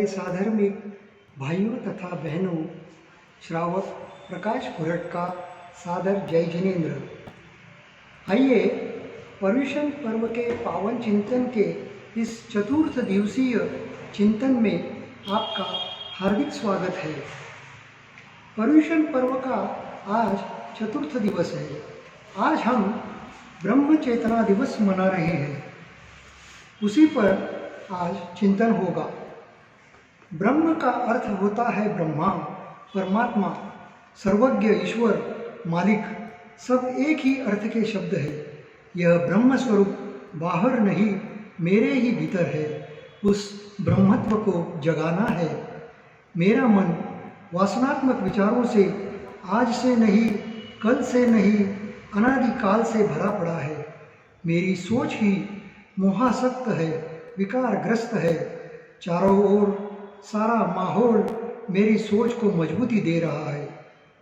प्यारे साधर्मिक भाइयों तथा बहनों, श्रावक प्रकाश फुरट का सादर जय जिनेन्द्र। आइए पर्युषण पर्व के पावन चिंतन के इस चतुर्थ दिवसीय चिंतन में आपका हार्दिक स्वागत है। पर्युषण पर्व का आज चतुर्थ दिवस है। आज हम ब्रह्म चेतना दिवस मना रहे हैं, उसी पर आज चिंतन होगा। ब्रह्म का अर्थ होता है ब्रह्मा, परमात्मा, सर्वज्ञ, ईश्वर, मालिक, सब एक ही अर्थ के शब्द है। यह ब्रह्म स्वरूप बाहर नहीं, मेरे ही भीतर है। उस ब्रह्मत्व को जगाना है। मेरा मन वासनात्मक विचारों से आज से नहीं, कल से नहीं, अनादिकाल से भरा पड़ा है। मेरी सोच ही मोहासक्त है, विकारग्रस्त है। चारों ओर सारा माहौल मेरी सोच को मजबूती दे रहा है।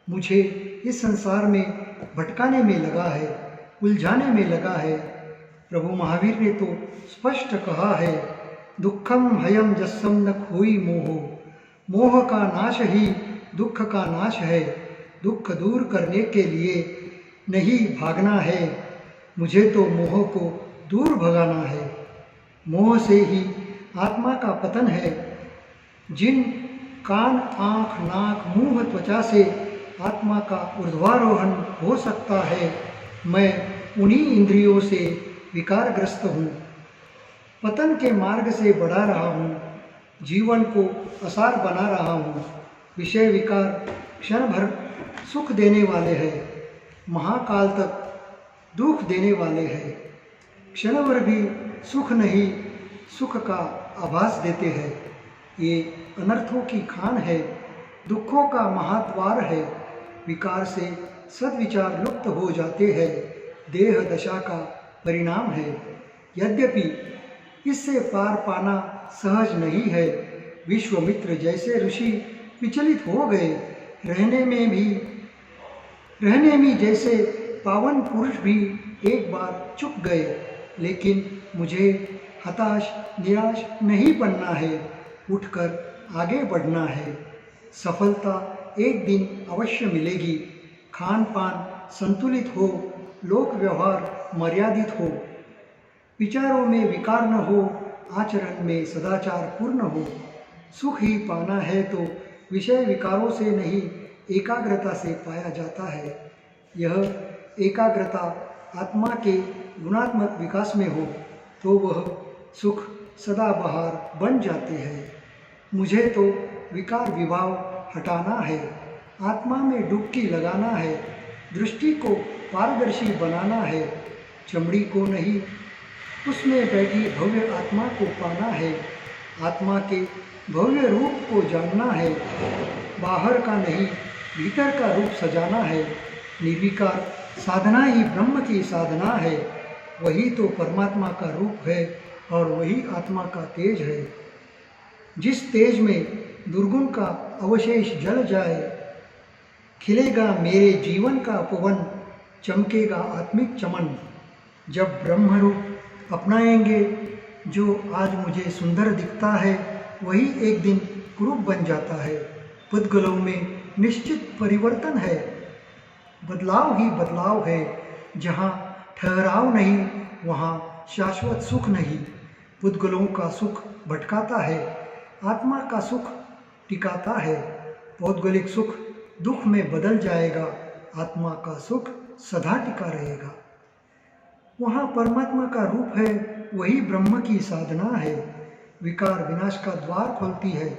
मुझे इस संसार में भटकाने में लगा है, उलझाने में लगा है। प्रभु महावीर ने तो स्पष्ट कहा है, दुखम हयम जस्सम न खोई मोहो। मोह का नाश ही दुख का नाश है। दुख दूर करने के लिए नहीं भागना है, मुझे तो मोह को दूर भगाना है। मोह से ही आत्मा का पतन है। जिन कान, आँख, नाक, मुंह, त्वचा से आत्मा का ऊर्ध्वारोहण हो सकता है, मैं उन्हीं इंद्रियों से विकारग्रस्त हूँ। पतन के मार्ग से बढ़ा रहा हूँ, जीवन को असार बना रहा हूँ। विषय विकार क्षण भर सुख देने वाले हैं, महाकाल तक दुख देने वाले हैं। क्षण भर भी सुख नहीं, सुख का आभास देते हैं। ये अनर्थों की खान है, दुखों का महाद्वार है। विकार से सद्विचार लुप्त हो जाते हैं, देह दशा का परिणाम है। यद्यपि इससे पार पाना सहज नहीं है। विश्वामित्र जैसे ऋषि विचलित हो गए। रहने में जैसे पावन पुरुष भी एक बार चुक गए। लेकिन मुझे हताश निराश नहीं बनना है, उठकर आगे बढ़ना है। सफलता एक दिन अवश्य मिलेगी। खान पान संतुलित हो, लोक व्यवहार मर्यादित हो, विचारों में विकार न हो, आचरण में सदाचार पूर्ण हो। सुख ही पाना है तो विषय विकारों से नहीं, एकाग्रता से पाया जाता है। यह एकाग्रता आत्मा के गुणात्मक विकास में हो तो वह सुख सदाबहार बन जाते हैं। मुझे तो विकार विभाव हटाना है, आत्मा में डुबकी लगाना है, दृष्टि को पारदर्शी बनाना है। चमड़ी को नहीं, उसमें बैठी भव्य आत्मा को पाना है। आत्मा के भव्य रूप को जानना है। बाहर का नहीं, भीतर का रूप सजाना है। निर्विकार साधना ही ब्रह्म की साधना है। वही तो परमात्मा का रूप है और वही आत्मा का तेज है। जिस तेज में दुर्गुण का अवशेष जल जाए, खिलेगा मेरे जीवन का पवन, चमकेगा आत्मिक चमन। जब ब्रह्म रूप अपनाएंगे, जो आज मुझे सुंदर दिखता है वही एक दिन कुरूप बन जाता है। पुद्गलों में निश्चित परिवर्तन है, बदलाव ही बदलाव है। जहाँ ठहराव नहीं, वहाँ शाश्वत सुख नहीं। पुद्गलों का सुख भटकाता है, आत्मा का सुख टिकाता है। पौद्गलिक सुख दुख में बदल जाएगा, आत्मा का सुख सदा टिका रहेगा। वहाँ परमात्मा का रूप है, वही ब्रह्म की साधना है। विकार विनाश का द्वार खोलती है।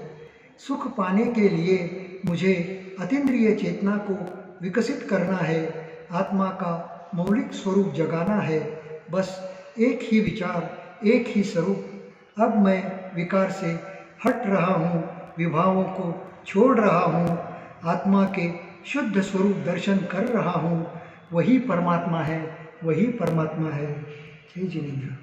सुख पाने के लिए मुझे अतीन्द्रिय चेतना को विकसित करना है, आत्मा का मौलिक स्वरूप जगाना है। बस एक ही विचार, एक ही स्वरूप। अब मैं विकार से हट रहा हूँ, विभावों को छोड़ रहा हूँ, आत्मा के शुद्ध स्वरूप दर्शन कर रहा हूँ। वही परमात्मा है, वही परमात्मा है। जय जिनेन्द्र।